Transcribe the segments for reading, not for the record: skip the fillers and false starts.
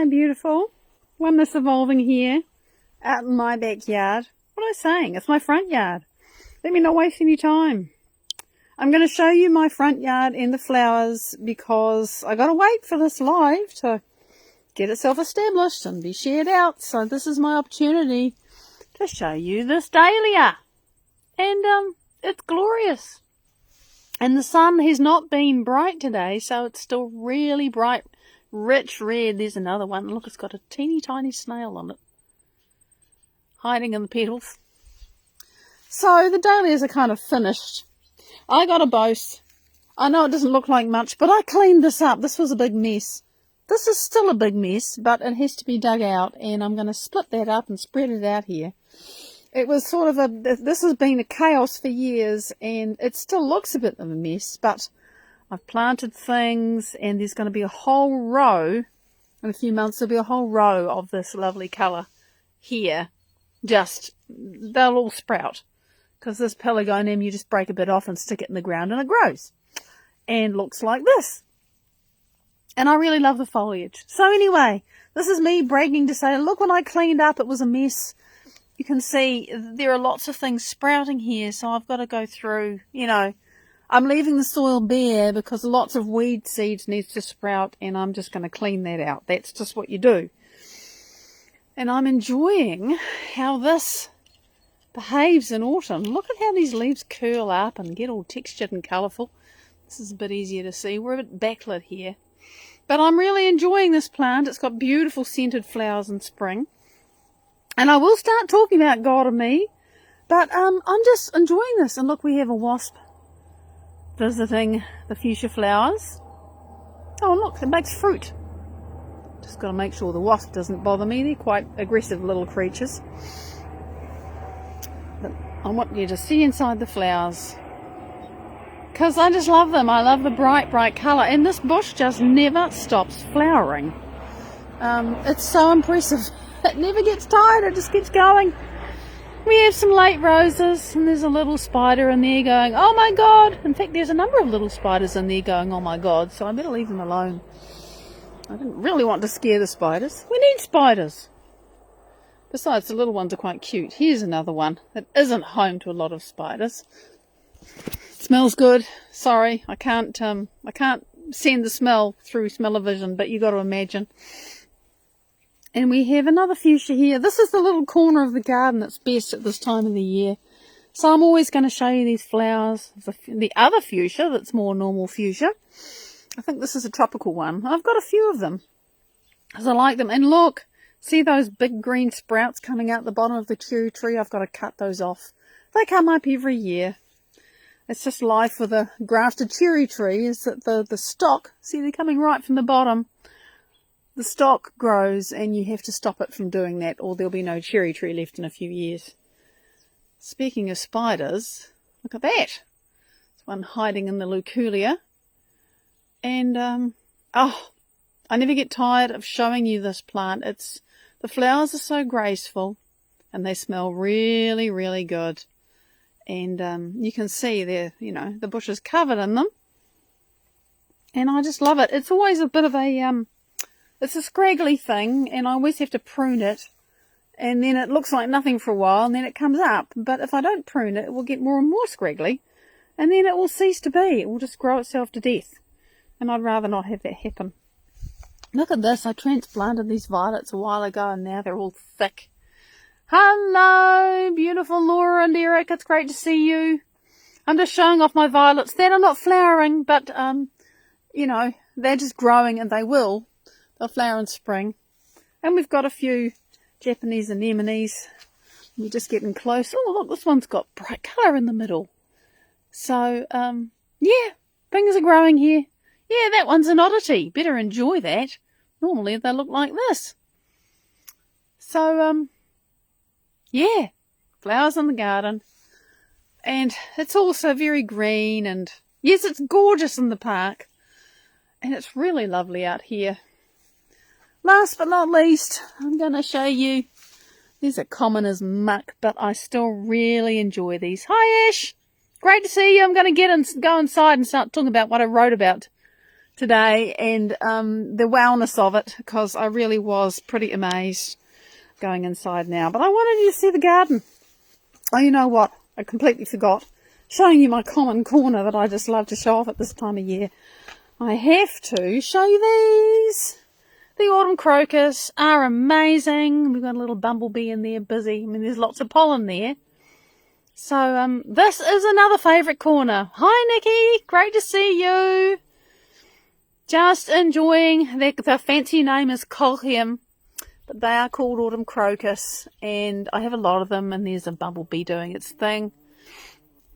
Hi, beautiful. Oneness Evolving here, out in my backyard. What am I saying? It's my front yard. Let me not waste any time. I'm going to show you my front yard and the flowers because I got to wait for this live to get itself established and be shared out. So this is my opportunity to show you this dahlia. And it's glorious. And the sun has not been bright today, so it's still really bright, rich red. There's another one. Look, it's got a teeny tiny snail on it, hiding in the petals. So the dahlias are kind of finished. I got to boast. I know it doesn't look like much, but I cleaned this up. This was a big mess. This is still a big mess, but it has to be dug out, and I'm going to split that up and spread it out here. It was sort of this has been a chaos for years, and it still looks a bit of a mess, but I've planted things, and there's going to be a whole row, in a few months there'll be a whole row of this lovely colour here. They'll all sprout, because this pelargonium, you just break a bit off and stick it in the ground, and it grows, and looks like this. And I really love the foliage. So anyway, this is me bragging to say, look, when I cleaned up, it was a mess. You can see there are lots of things sprouting here, so I've got to go through, I'm leaving the soil bare because lots of weed seeds needs to sprout, and I'm just going to clean that out. That's just what you do. And I'm enjoying how this behaves in autumn. Look at how these leaves curl up and get all textured and colourful. This is a bit easier to see. We're a bit backlit here. But I'm really enjoying this plant. It's got beautiful scented flowers in spring. And I will start talking about God and me, but I'm just enjoying this. And look, we have a wasp visiting the fuchsia flowers. Oh, look, it makes fruit. Just got to make sure the wasp doesn't bother me. They're quite aggressive little creatures. But I want you to see inside the flowers, because I just love them. I love the bright, bright colour. And this bush just never stops flowering. It's so impressive. It never gets tired, it just keeps going. We have some late roses, and there's a little spider in there going, oh my god. In fact, there's a number of little spiders in there going, oh my god, so I better leave them alone. I didn't really want to scare the spiders. We need spiders. Besides, the little ones are quite cute. Here's another one that isn't home to a lot of spiders. Smells good. Sorry, I can't send the smell through smell-o-vision, but you got to imagine. And we have another fuchsia here. This is the little corner of the garden that's best at this time of the year. So I'm always going to show you these flowers. The other fuchsia that's more normal fuchsia. I think this is a tropical one. I've got a few of them because I like them. And look, see those big green sprouts coming out the bottom of the cherry tree? I've got to cut those off. They come up every year. It's just life with a grafted cherry tree, is that the stalk, see, they're coming right from the bottom. The stalk grows, and you have to stop it from doing that, or there'll be no cherry tree left in a few years. Speaking of spiders, look at that. There's one hiding in the loculia. And, I never get tired of showing you this plant. The flowers are so graceful, and they smell really, really good. And you can see there, the bush is covered in them. And I just love it. It's always a bit of it's a scraggly thing, and I always have to prune it, and then it looks like nothing for a while, and then it comes up. But if I don't prune it, it will get more and more scraggly, and then it will cease to be. It will just grow itself to death, and I'd rather not have that happen. Look at this. I transplanted these violets a while ago, and now they're all thick. Hello, beautiful Laura and Eric. It's great to see you. I'm just showing off my violets. That are not flowering, but, they're just growing, and they will. They'll flower in spring. And we've got a few Japanese anemones. We're just getting close. Oh, look, this one's got bright colour in the middle. So, yeah, things are growing here. Yeah, that one's an oddity. Better enjoy that. Normally they look like this. So, yeah, flowers in the garden. And it's also very green. And yes, it's gorgeous in the park. And it's really lovely out here. Last but not least, I'm going to show you, these are common as muck, but I still really enjoy these. Hi Ash, great to see you. I'm going to go inside and start talking about what I wrote about today, and the wellness of it, because I really was pretty amazed going inside now. But I wanted you to see the garden. Oh, you know what? I completely forgot showing you my common corner that I just love to show off at this time of year. I have to show you these. The autumn crocus are amazing. We've got a little bumblebee in there busy. I mean, there's lots of pollen there. So this is another favourite corner. Hi, Nikki. Great to see you. Just enjoying. The fancy name is Colchium, but they are called autumn crocus, and I have a lot of them, and there's a bumblebee doing its thing.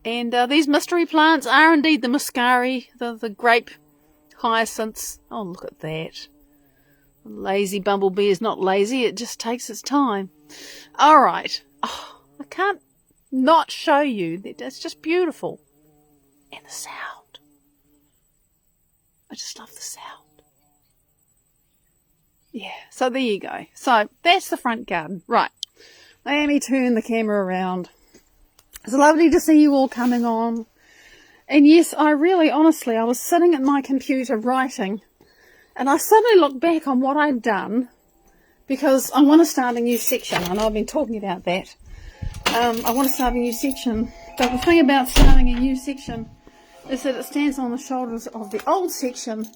And these mystery plants are indeed the muscari, the grape hyacinths. Oh, look at that. The lazy bumblebee is not lazy, it just takes its time. All right. Oh, I can't not show you. It's just beautiful. And the sound. I just love the sound. Yeah, so there you go. So that's the front garden. Right. Let me turn the camera around. It's lovely to see you all coming on. And yes, I really, honestly, I was sitting at my computer writing, and I suddenly looked back on what I'd done, because I want to start a new section. I know I've been talking about that. I want to start a new section. But the thing about starting a new section is that it stands on the shoulders of the old section,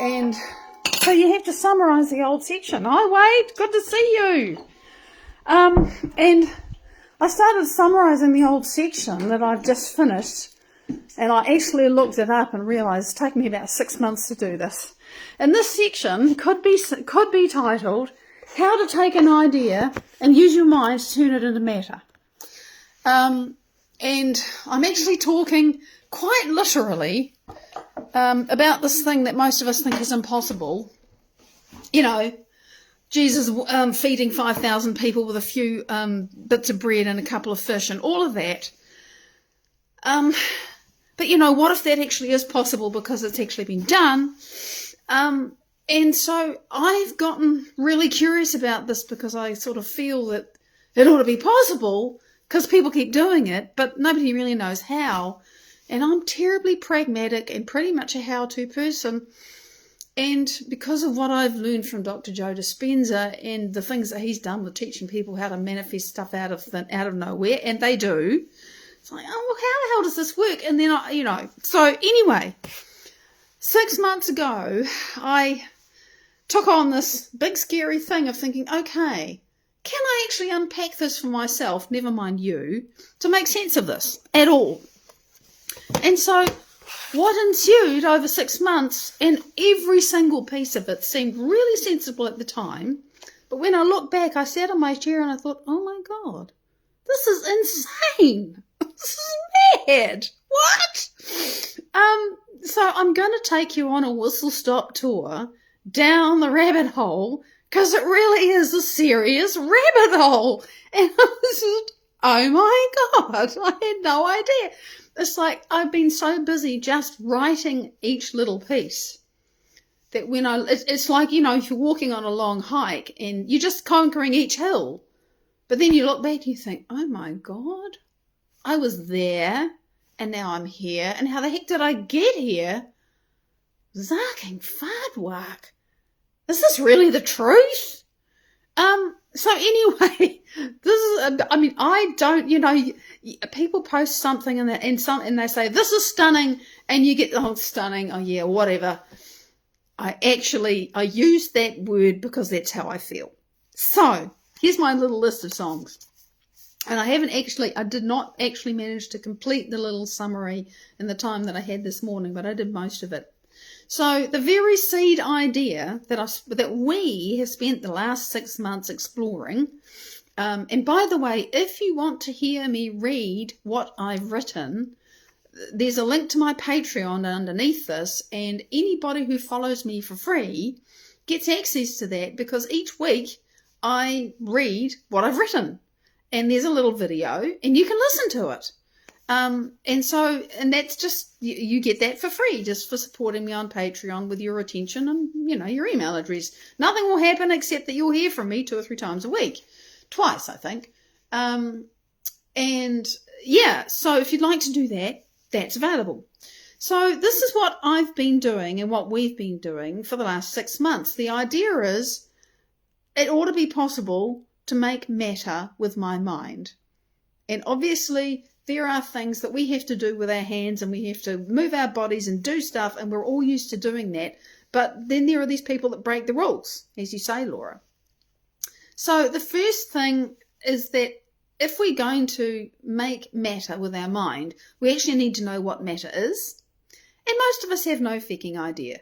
and so you have to summarise the old section. Hi, Wade, good to see you. And I started summarising the old section that I've just finished, and I actually looked it up and realised it's taken me about 6 months to do this. And this section could be titled, How to Take an Idea and Use Your Mind to Turn It into Matter. And I'm actually talking quite literally about this thing that most of us think is impossible. You know, Jesus feeding 5,000 people with a few bits of bread and a couple of fish and all of that. But, you know, what if that actually is possible because it's actually been done? And so I've gotten really curious about this because I sort of feel that it ought to be possible because people keep doing it, but nobody really knows how. And I'm terribly pragmatic and pretty much a how-to person. And because of what I've learned from Dr. Joe Dispenza and the things that he's done with teaching people how to manifest stuff out of nowhere, and they do, it's like, oh, well, how the hell does this work? And then, so anyway, 6 months ago, I took on this big scary thing of thinking, okay, can I actually unpack this for myself, never mind you, to make sense of this at all? And so what ensued over 6 months, and every single piece of it seemed really sensible at the time, but when I look back, I sat in my chair and I thought, oh my God, this is insane. This is mad. What? So I'm going to take you on a whistle-stop tour down the rabbit hole, because it really is a serious rabbit hole. And I was just, oh my God, I had no idea. It's like I've been so busy just writing each little piece that when it's like, if you're walking on a long hike and you're just conquering each hill, but then you look back and you think, oh my God, I was there and now I'm here. And how the heck did I get here? Zarking Fardwak. Is this really the truth? So anyway, this is, I don't, people post something and they say, this is stunning, and you get, oh, stunning, oh yeah, whatever. I use that word because that's how I feel. So here's my little list of songs. And I did not actually manage to complete the little summary in the time that I had this morning, but I did most of it. So the very seed idea that we have spent the last 6 months exploring, and by the way, if you want to hear me read what I've written, there's a link to my Patreon underneath this, and anybody who follows me for free gets access to that, because each week I read what I've written, and there's a little video, and you can listen to it. And that's just, you get that for free, just for supporting me on Patreon with your attention and, your email address. Nothing will happen except that you'll hear from me 2 or 3 times a week. Twice, I think. And yeah, so if you'd like to do that, that's available. So this is what I've been doing and what we've been doing for the last 6 months. The idea is it ought to be possible to make matter with my mind. And obviously there are things that we have to do with our hands, and we have to move our bodies and do stuff, and we're all used to doing that. But then there are these people that break the rules, as you say, Laura. So the first thing is that if we're going to make matter with our mind, we actually need to know what matter is. And most of us have no fucking idea.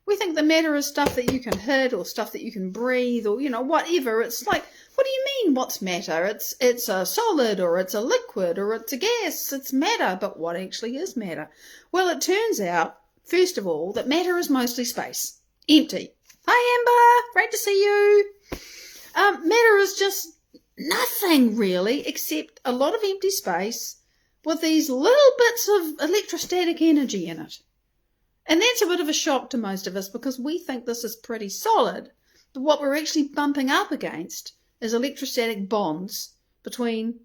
We think the matter is stuff that you can hit, or stuff that you can breathe, or, whatever. It's like, what do you mean, what's matter? It's a solid, or it's a liquid, or it's a gas. It's matter. But what actually is matter? Well, it turns out, first of all, that matter is mostly space. Empty. Hi, Amber. Great to see you. Matter is just nothing, really, except a lot of empty space with these little bits of electrostatic energy in it. And that's a bit of a shock to most of us, because we think this is pretty solid. But what we're actually bumping up against is electrostatic bonds between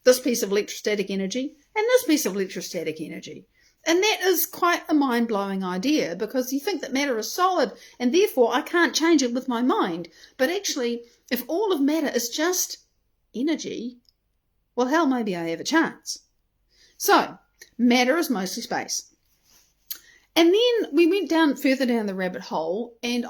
this piece of electrostatic energy and this piece of electrostatic energy. And that is quite a mind-blowing idea, because you think that matter is solid and therefore I can't change it with my mind. But actually, if all of matter is just energy, well, hell, maybe I have a chance. So, matter is mostly space. And then we went further down the rabbit hole, and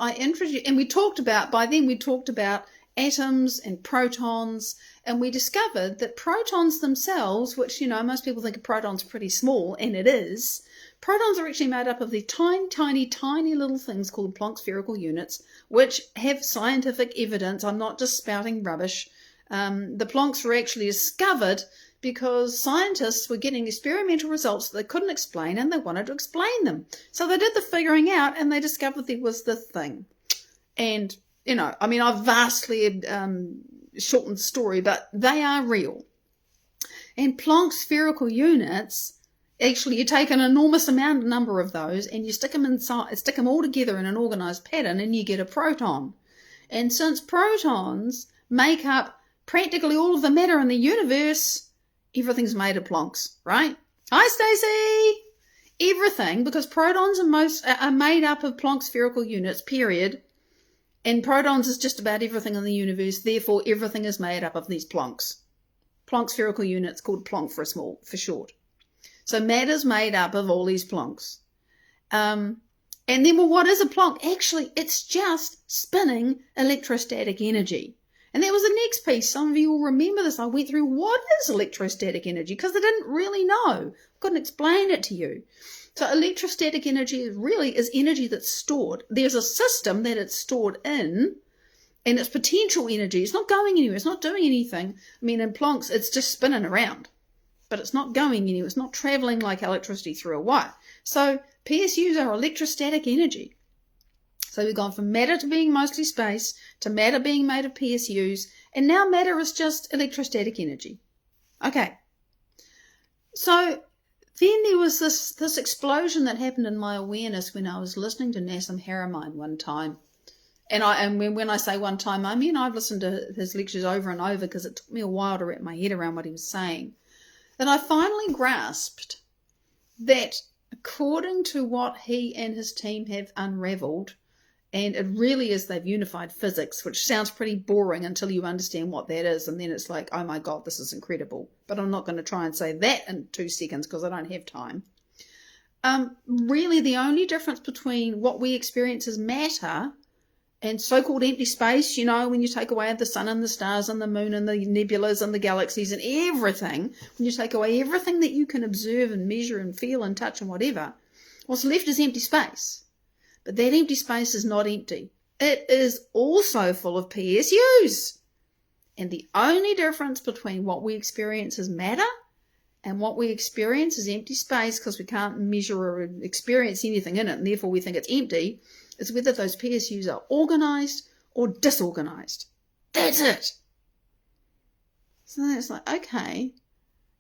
we talked about atoms and protons, and we discovered that protons themselves, which, most people think of protons pretty small, and it is, protons are actually made up of the tiny little things called Planck spherical units, which have scientific evidence. I'm not just spouting rubbish. The Plancks were actually discovered because scientists were getting experimental results that they couldn't explain, and they wanted to explain them. So they did the figuring out, and they discovered there was this thing. And, I've vastly shortened the story, but they are real. And Planck spherical units, actually, you take an enormous number of those, and you stick them all together in an organized pattern, and you get a proton. And since protons make up practically all of the matter in the universe, everything's made of Plancks, right? Hi, Stacey! Everything, because protons are made up of Planck spherical units, period. And protons is just about everything in the universe, therefore everything is made up of these Plancks. Planck spherical units, called Planck for short. So matter's made up of all these Plancks. And then, well, what is a Planck? Actually, it's just spinning electrostatic energy. And that was the next piece. Some of you will remember this. I went through what is electrostatic energy, because I didn't really know. I couldn't explain it to you. So electrostatic energy is energy that's stored. There's a system that it's stored in, and it's potential energy. It's not going anywhere. It's not doing anything. In Planck's, it's just spinning around. But it's not going anywhere. It's not traveling like electricity through a wire. So PSUs are electrostatic energy. So we've gone from matter to being mostly space, to matter being made of PSUs, and now matter is just electrostatic energy. Okay. So then there was this explosion that happened in my awareness when I was listening to Nassim Haramein one time. And when I say one time, I mean I've listened to his lectures over and over, because it took me a while to wrap my head around what he was saying. And I finally grasped that according to what he and his team have unraveled, and it really is, they've unified physics, which sounds pretty boring until you understand what that is. And then it's like, oh my God, this is incredible. But I'm not going to try and say that in 2 seconds, because I don't have time. Really, the only difference between what we experience as matter and so-called empty space, when you take away the sun and the stars and the moon and the nebulas and the galaxies and everything, when you take away everything that you can observe and measure and feel and touch and whatever, what's left is empty space. But that empty space is not empty. It is also full of PSUs. And the only difference between what we experience as matter and what we experience as empty space, because we can't measure or experience anything in it, and therefore we think it's empty, is whether those PSUs are organized or disorganized. That's it. So then it's like, okay.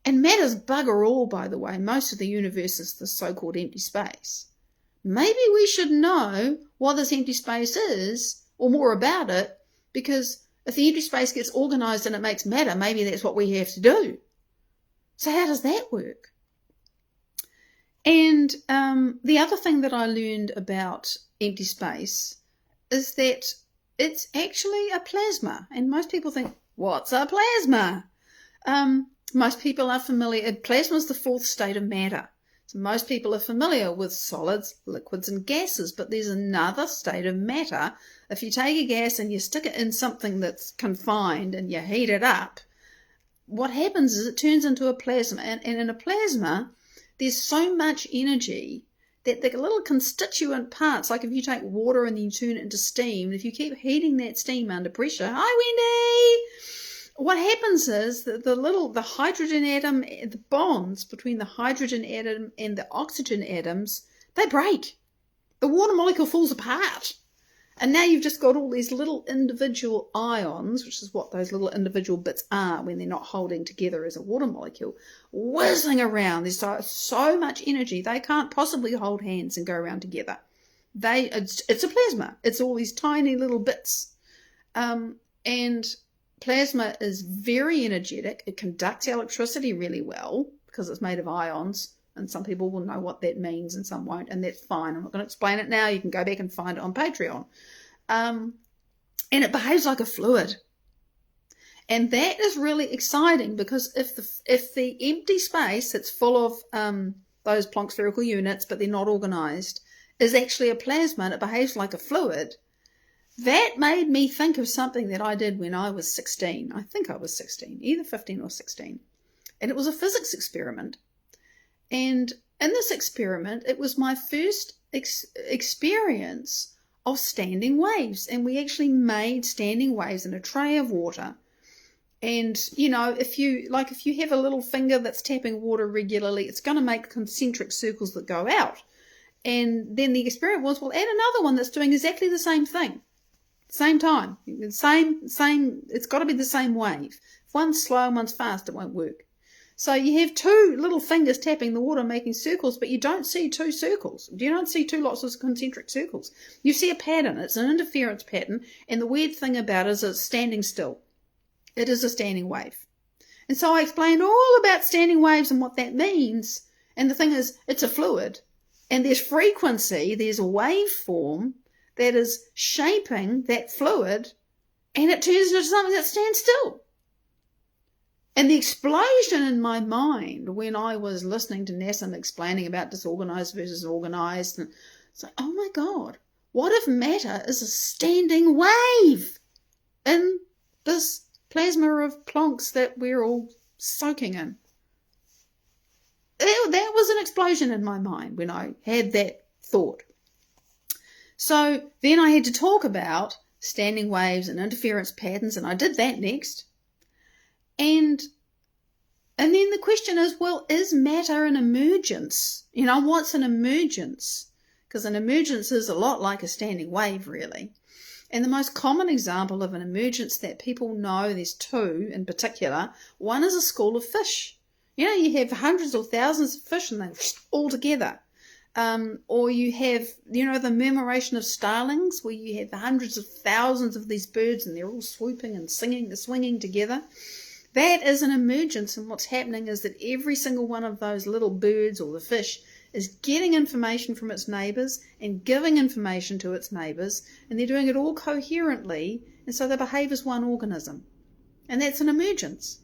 And matter's bugger all, by the way. Most of the universe is the so-called empty space. Maybe we should know what this empty space is, or more about it, because if the empty space gets organized and it makes matter, maybe that's what we have to do. So how does that work? And the other thing that I learned about empty space is that it's actually a plasma. And most people think, what's a plasma? Most people are familiar. Plasma is the fourth state of matter. So most people are familiar with solids, liquids, and gases, but there's another state of matter. If you take a gas and you stick it in something that's confined and you heat it up, what happens is it turns into a plasma. And in a plasma, there's so much energy that the little constituent parts, like if you take water and then you turn it into steam, if you keep heating that steam under pressure, hi Wendy, what happens is that the hydrogen atom, the bonds between the hydrogen atom and the oxygen atoms, they break. The water molecule falls apart. And now you've just got all these little individual ions, which is what those little individual bits are when they're not holding together as a water molecule, whizzing around. There's so much energy, they can't possibly hold hands and go around together. It's a plasma. It's all these tiny little bits. And plasma is very energetic. It conducts electricity really well because it's made of ions. And some people will know what that means and some won't, and that's fine. I'm not going to explain it now. You can go back and find it on Patreon. And it behaves like a fluid. And that is really exciting because if the empty space that's full of those Planck spherical units, but they're not organised, is actually a plasma and it behaves like a fluid, that made me think of something that I did when I was 16. I think I was 16, either 15 or 16. And it was a physics experiment. And in this experiment, it was my first experience of standing waves. And we actually made standing waves in a tray of water. And, you know, if you have a little finger that's tapping water regularly, it's going to make concentric circles that go out. And then the experiment was, well, add another one that's doing exactly the same thing. Same time. Same, it's got to be the same wave. If one's slow and one's fast, it won't work. So you have two little fingers tapping the water making circles, but you don't see two circles. You don't see two lots of concentric circles. You see a pattern. It's an interference pattern, and the weird thing about it is it's standing still. It is a standing wave. And so I explained all about standing waves and what that means. And the thing is, it's a fluid, and there's frequency, there's a waveform that is shaping that fluid, and it turns into something that stands still. And the explosion in my mind when I was listening to Nassim explaining about disorganized versus organized, and it's like, oh my God, what if matter is a standing wave in this plasma of Planck's that we're all soaking in? That was an explosion in my mind when I had that thought. So then I had to talk about standing waves and interference patterns, and I did that next. And then the question is, well, is matter an emergence? You know, what's an emergence? Because an emergence is a lot like a standing wave, really. And the most common example of an emergence that people know, there's two in particular. One is a school of fish. You know, you have hundreds or thousands of fish and they're all together. Or you have, you know, the murmuration of starlings, where you have hundreds of thousands of these birds and they're all swooping and singing, swinging together. That is an emergence, and what's happening is that every single one of those little birds or the fish is getting information from its neighbours and giving information to its neighbours, and they're doing it all coherently, and so they behave as one organism. And that's an emergence.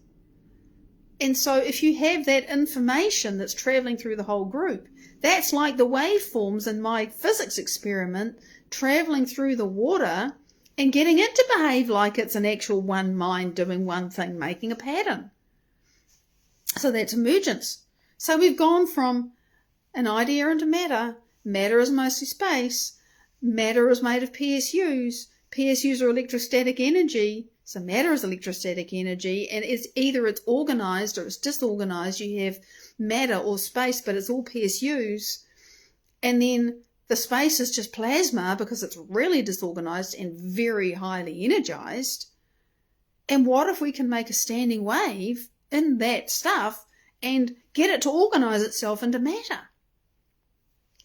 And so if you have that information that's travelling through the whole group, that's like the waveforms in my physics experiment travelling through the water and getting it to behave like it's an actual one mind doing one thing, making a pattern. So that's emergence. So we've gone from an idea into matter. Matter is mostly space. Matter is made of PSUs. PSUs are electrostatic energy. So matter is electrostatic energy, and it's either it's organized or it's disorganized. You have matter or space, but it's all PSUs. And then the space is just plasma because it's really disorganized and very highly energized. And what if we can make a standing wave in that stuff and get it to organize itself into matter?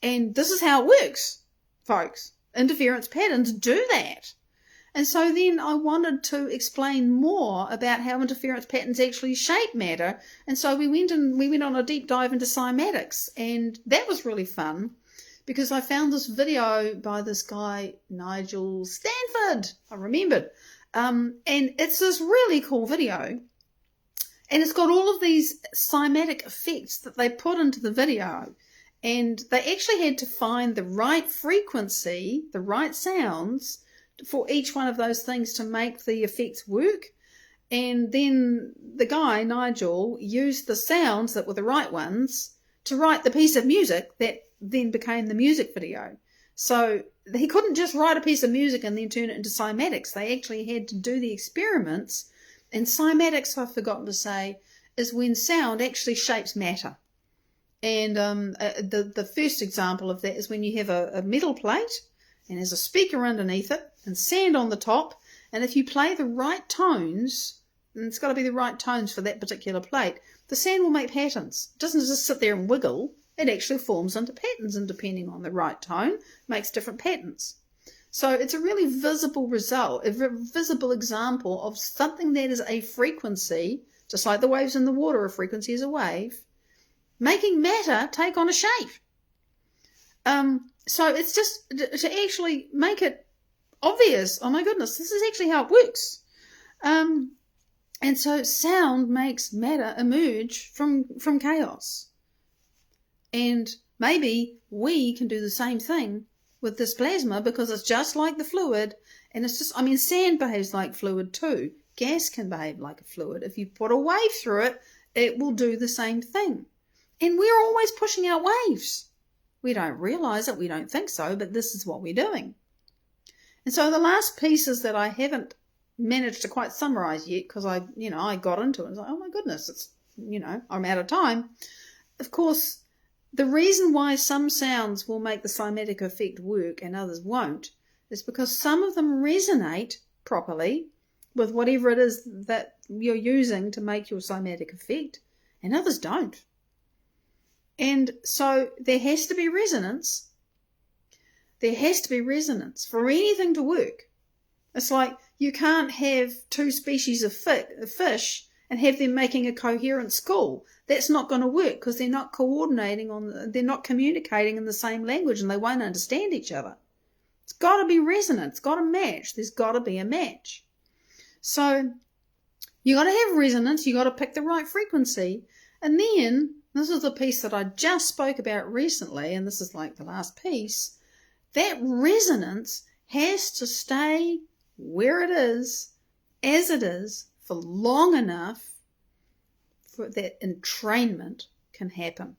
And this is how it works, folks. Interference patterns do that. And so then I wanted to explain more about how interference patterns actually shape matter. And so we went on a deep dive into cymatics, and that was really fun because I found this video by this guy, Nigel Stanford, I remembered. And it's this really cool video. And it's got all of these cymatic effects that they put into the video. And they actually had to find the right frequency, the right sounds for each one of those things to make the effects work. And then the guy, Nigel, used the sounds that were the right ones to write the piece of music that then became the music video. So he couldn't just write a piece of music and then turn it into cymatics. They actually had to do the experiments. And cymatics, I've forgotten to say, is when sound actually shapes matter. And the first example of that is when you have a metal plate and there's a speaker underneath it and sand on the top. And if you play the right tones, and it's got to be the right tones for that particular plate, the sand will make patterns. It doesn't just sit there and wiggle. It actually forms into patterns, and depending on the right tone, makes different patterns. So it's a really visible result, a visible example of something that is a frequency, just like the waves in the water, a frequency is a wave, making matter take on a shape. So it's just to actually make it obvious, oh my goodness, this is actually how it works. And so sound makes matter emerge from chaos. And maybe we can do the same thing with this plasma because it's just like the fluid. And it's just, sand behaves like fluid too. Gas can behave like a fluid. If you put a wave through it, it will do the same thing. And we're always pushing out waves. We don't realize it, we don't think so, but this is what we're doing. And so the last pieces that I haven't managed to quite summarize yet, because I got into it, I was like, oh my goodness, it's, I'm out of time. Of course, the reason why some sounds will make the cymatic effect work and others won't is because some of them resonate properly with whatever it is that you're using to make your cymatic effect, and others don't. And so there has to be resonance. There has to be resonance for anything to work. It's like you can't have two species of fish and have them making a coherent school. That's not going to work because they're not they're not communicating in the same language and they won't understand each other. It's got to be resonant. It's got to match. There's got to be a match. So you got to have resonance. You got to pick the right frequency. And then this is the piece that I just spoke about recently, and this is like the last piece. That resonance has to stay where it is, as it is, for long enough for that entrainment can happen.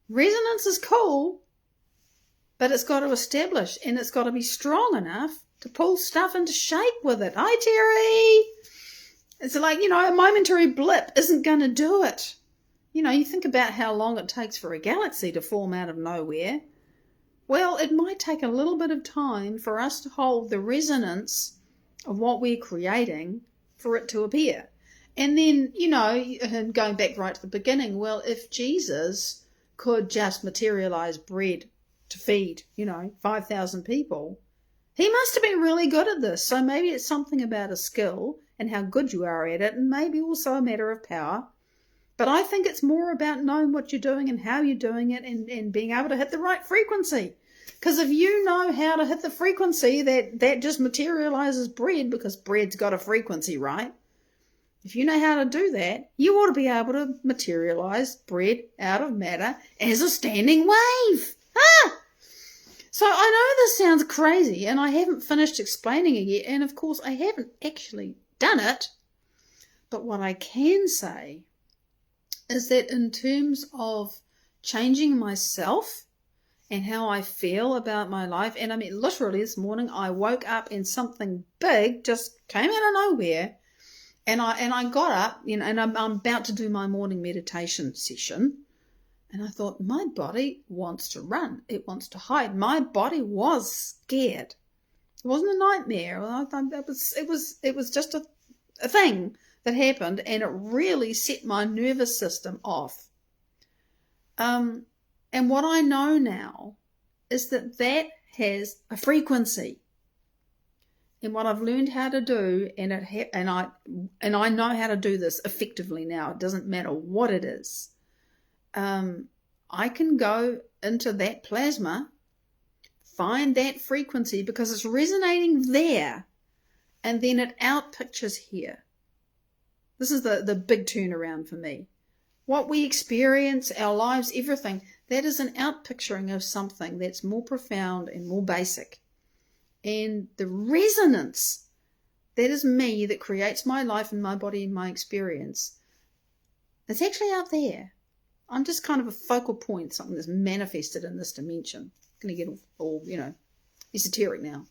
Resonance is cool, but it's got to establish, and it's got to be strong enough to pull stuff into shape with it. Hi, Terry! It's like, a momentary blip isn't going to do it. You think about how long it takes for a galaxy to form out of nowhere. Well, it might take a little bit of time for us to hold the resonance of what we're creating for it to appear. And then, going back right to the beginning, well, if Jesus could just materialize bread to feed, 5,000 people, he must have been really good at this. So maybe it's something about a skill and how good you are at it, and maybe also a matter of power. But I think it's more about knowing what you're doing and how you're doing it and being able to hit the right frequency. Because if you know how to hit the frequency that just materializes bread, because bread's got a frequency, right? If you know how to do that, you ought to be able to materialize bread out of matter as a standing wave. So I know this sounds crazy, and I haven't finished explaining it yet, and of course I haven't actually done it. But what I can say is that in terms of changing myself and how I feel about my life, and literally this morning I woke up and something big just came out of nowhere, and I got up, and I'm about to do my morning meditation session, and I thought, my body wants to run, it wants to hide. My body was scared. It wasn't a nightmare. It was just a thing that happened, and it really set my nervous system off. And what I know now is that has a frequency. and what I've learned how to do, and I know how to do this effectively now. It doesn't matter what it is. I can go into that plasma, find that frequency because it's resonating there, and then it outpictures here. This is the big turnaround for me. What we experience, our lives, everything, that is an outpicturing of something that's more profound and more basic. And the resonance, that is me, that creates my life and my body and my experience, it's actually out there. I'm just kind of a focal point, something that's manifested in this dimension. I'm going to get all esoteric now.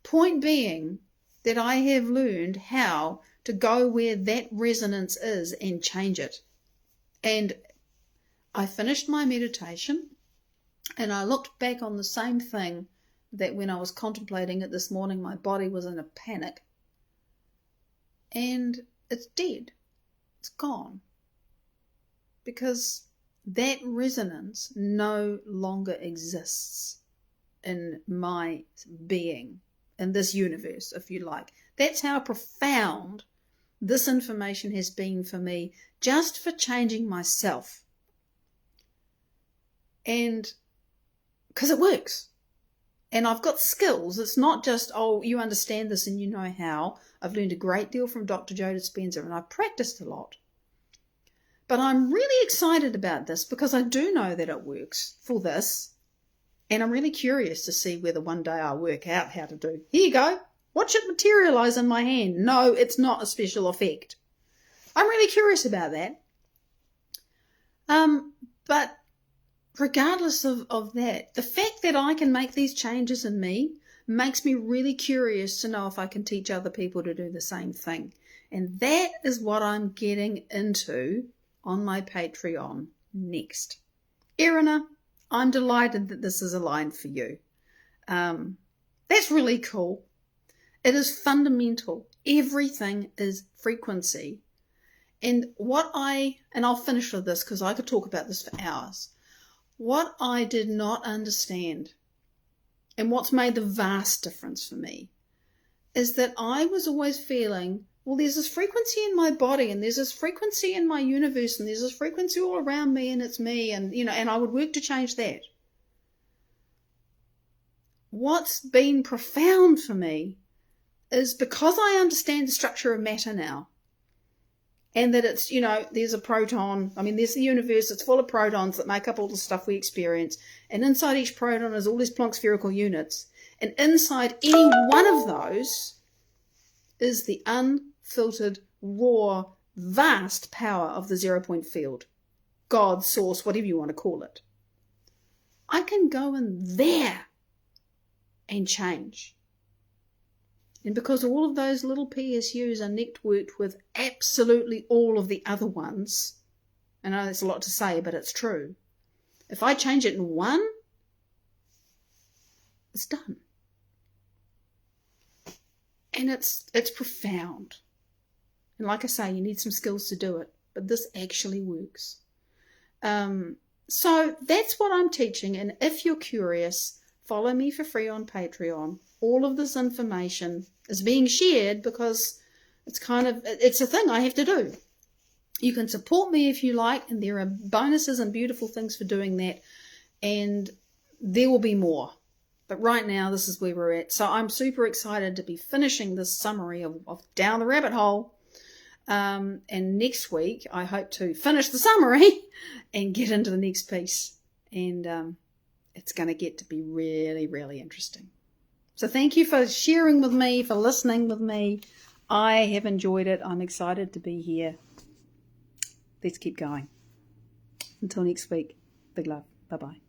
Point being that I have learned how to go where that resonance is and change it. And I finished my meditation and I looked back on the same thing that when I was contemplating it this morning, my body was in a panic. And it's dead. It's gone. Because that resonance no longer exists in my being, in this universe, if you like. That's how profound this information has been for me, just for changing myself. And because it works. And I've got skills. It's not just, oh, you understand this and you know how. I've learned a great deal from Dr. Joe Dispenza, and I've practiced a lot. But I'm really excited about this because I do know that it works for this. And I'm really curious to see whether one day I'll work out how to do. Here you go. Watch it materialize in my hand. No, it's not a special effect. I'm really curious about that. But regardless of that, the fact that I can make these changes in me makes me really curious to know if I can teach other people to do the same thing. And that is what I'm getting into on my Patreon next. Erina, I'm delighted that this is aligned for you. That's really cool. It is fundamental. Everything is frequency. And I'll finish with this because I could talk about this for hours. What I did not understand, and what's made the vast difference for me, is that I was always feeling, well, there's this frequency in my body, and there's this frequency in my universe, and there's this frequency all around me, and it's me, and and I would work to change that. What's been profound for me is because I understand the structure of matter now, and that it's, there's a proton. There's the universe. It's full of protons that make up all the stuff we experience. And inside each proton is all these Planck spherical units. And inside any one of those is the unfiltered, raw, vast power of the 0-point field. God, source, whatever you want to call it. I can go in there and change. And because all of those little PSUs are networked with absolutely all of the other ones, I know that's a lot to say, but it's true. If I change it in one, it's done. And it's profound. And like I say, you need some skills to do it, but this actually works. So that's what I'm teaching. And if you're curious, follow me for free on Patreon. All of this information is being shared because it's a thing I have to do. You can support me if you like, and there are bonuses and beautiful things for doing that, and there will be more. But right now, this is where we're at. So I'm super excited to be finishing this summary of Down the Rabbit Hole. And next week, I hope to finish the summary and get into the next piece. And it's going to get to be really, really interesting. So thank you for sharing with me, for listening with me. I have enjoyed it. I'm excited to be here. Let's keep going. Until next week, big love. Bye-bye.